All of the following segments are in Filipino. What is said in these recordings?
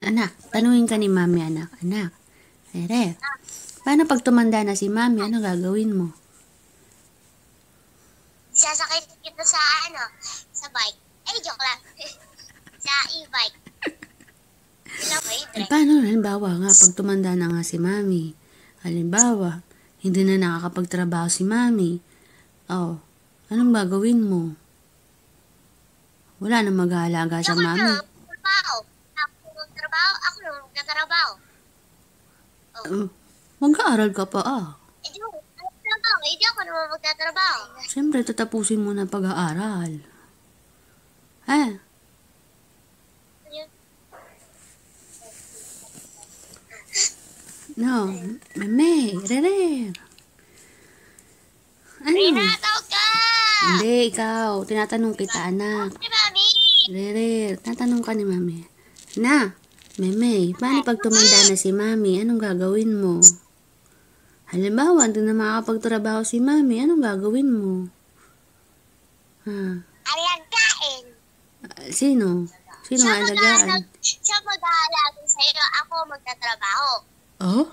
Anak, tanungin ka ni mami, anak. Anak, Rere, paano pag tumanda na si mami, ano gagawin mo? Sasakay kita sa sa bike. Ay, joke lang. Sa e-bike. Paano, halimbawa nga, pag tumanda na nga si mami, halimbawa, hindi na nakakapagtrabaho si mami, anong gagawin mo? Wala na mag-aalaga sa mami. Ako na magtatrabaho. Mag-aaral ka pa, Hindi ako naman magtatrabaho. Siyempre, tatapusin mo na pag-aaral. No, Meme, Rere. Ano? Pinataw ka! Hindi, ikaw. Tinatanong kita, anak. Rere, tatanong ka ni mami. Meme, paano pag tumanda na si mami, anong gagawin mo? Halimbawa, hindi na makakapagtrabaho si mami, anong gagawin mo? Alagain. Sino? Sino ang alagaan? Siya mag-aalaga sa'yo, ako magtatrabaho. Oh?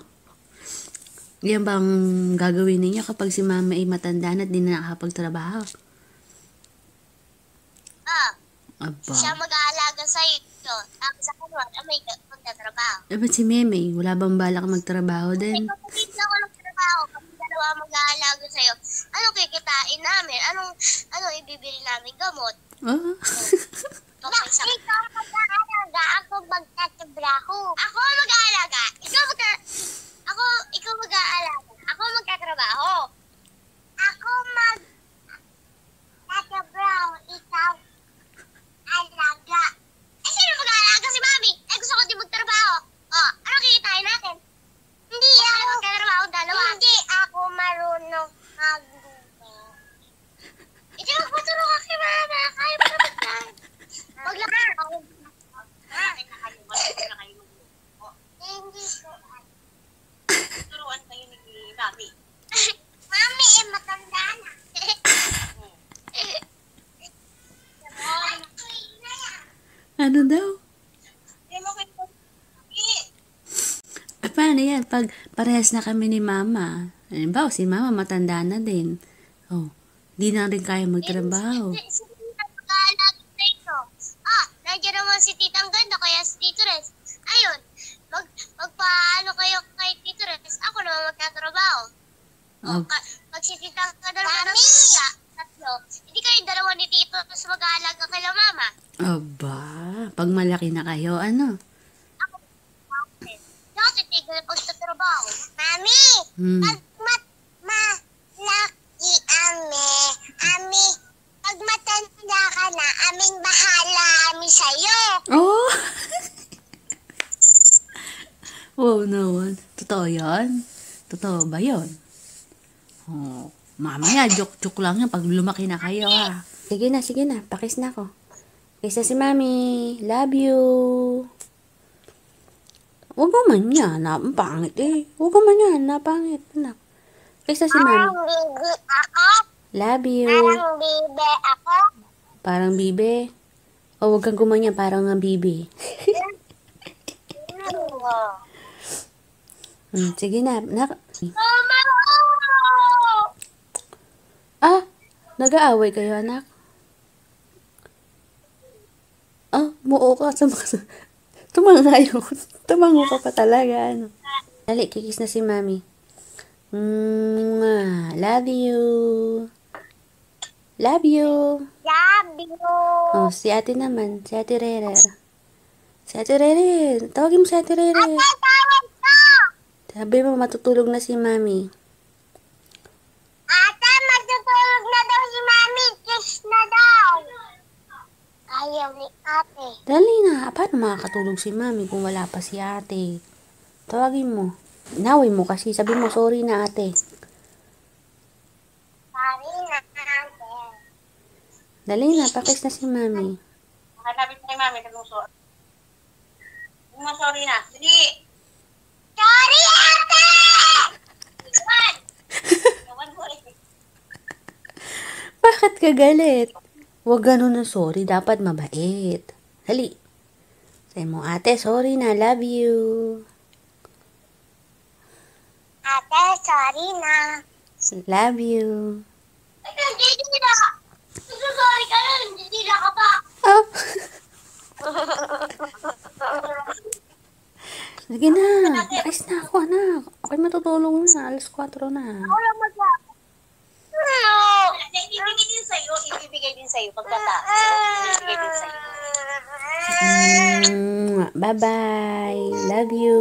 Yan bang gagawin ninyo kapag si mama ay matanda na at di na nakakapagtrabaho? Aba. Siya mag-aalaga sa'yo. Tapos ako may magtatrabaho. Ba't si Meme? Wala bang balak magtrabaho din? Kasi hindi ako nagtrabaho. Kami dalawa mag-aalaga sa'yo. Anong kikitain namin? Anong ibibili namin gamot? Bakit ikaw mag-aalaga? Ako magtatrabaho. Ako mag-aalaga? Ikaw mag-aalaga. Ako magtatrabaho. Ako magtatrabaho. Ikaw alaga. Sino mag-aalaga si mami? Gusto ko din magtrabaho. Ano kikitain natin? Hindi ako magtatrabaho dalawa. Hindi ako marunong magluto. Ito magpatulong ka kay mama. Kaya mo na magtatrabaho. Maglakad ako. Hindi ko. Turuan kayo ni mami. Mami, matanda na. Ano daw? Paano yan? Pag parehas na kami ni mama. Halimbawa, si mama matanda na din. Di na rin kaya magtrabaho. Nandiyan naman si Titang Ganda, kaya si Tito Res. Ayun, magpaano kayo kay Tito Res, ako naman magtatrabaho. Pag si Titang Ganda naman tatlo, hindi kayo dalawa ni Tito, tapos mag-aalaga kayo mama. Aba, pag malaki na kayo, ano? Ako, titigil na pagtatrabaho. Mami, pag malaki pag matanda ka na, aming bahala sa'yo. Oh! Wow naman. Totoo yan? Totoo ba yun? Mamaya, joke lang yan pag lumaki na kayo, ha? Sige na. Pakis na ako. Kiss na si mami. Love you. Huwag naman yan. Napangit eh. Huwag naman yan. Napangit. Anak. Kiss na si mami. Parang bibi ako. Love you. Parang bibi ako. Parang bibe. Huwag kang gumanyan. Parang nga bibe. Sige na. Nag-aaway kayo, anak? Muo ka. Tumango ka pa talaga, ano? Dali, kikis na si mami. Love you. Love you. Love you. Si ate naman. Si ate Rere. Tawagin mo si ate Rere. Tawag ko. Sabi mo, matutulog na si mami. Ate, matutulog na daw si mami. Kiss na daw. Ayaw ni ate. Dali na. Paano makakatulog si mami kung wala pa si ate? Tawagin mo. Inaway mo kasi. Sabi mo, sorry na ate. Sorry na ate. Dali na. Pakis na si mami. Hanapin mo kay mami. Sorry na. Sige. Sorry ate! Bakit ka galit? Huwag ganun na sorry. Dapat mabait. Dali. Say mo, ate, sorry na. Love you. Ate, sorry na. Love you. Ay, hindi na. Sorry ka na, hindi na ka pa. Oh. Sige na. Ayos na ako, anak. Okay, matutulog na. Alas 4 na. Wala magla. Ibibigay din sa'yo. Ibibigay din sa'yo. Pagkataas. Ibibigay din sa'yo. Bye-bye. Love you.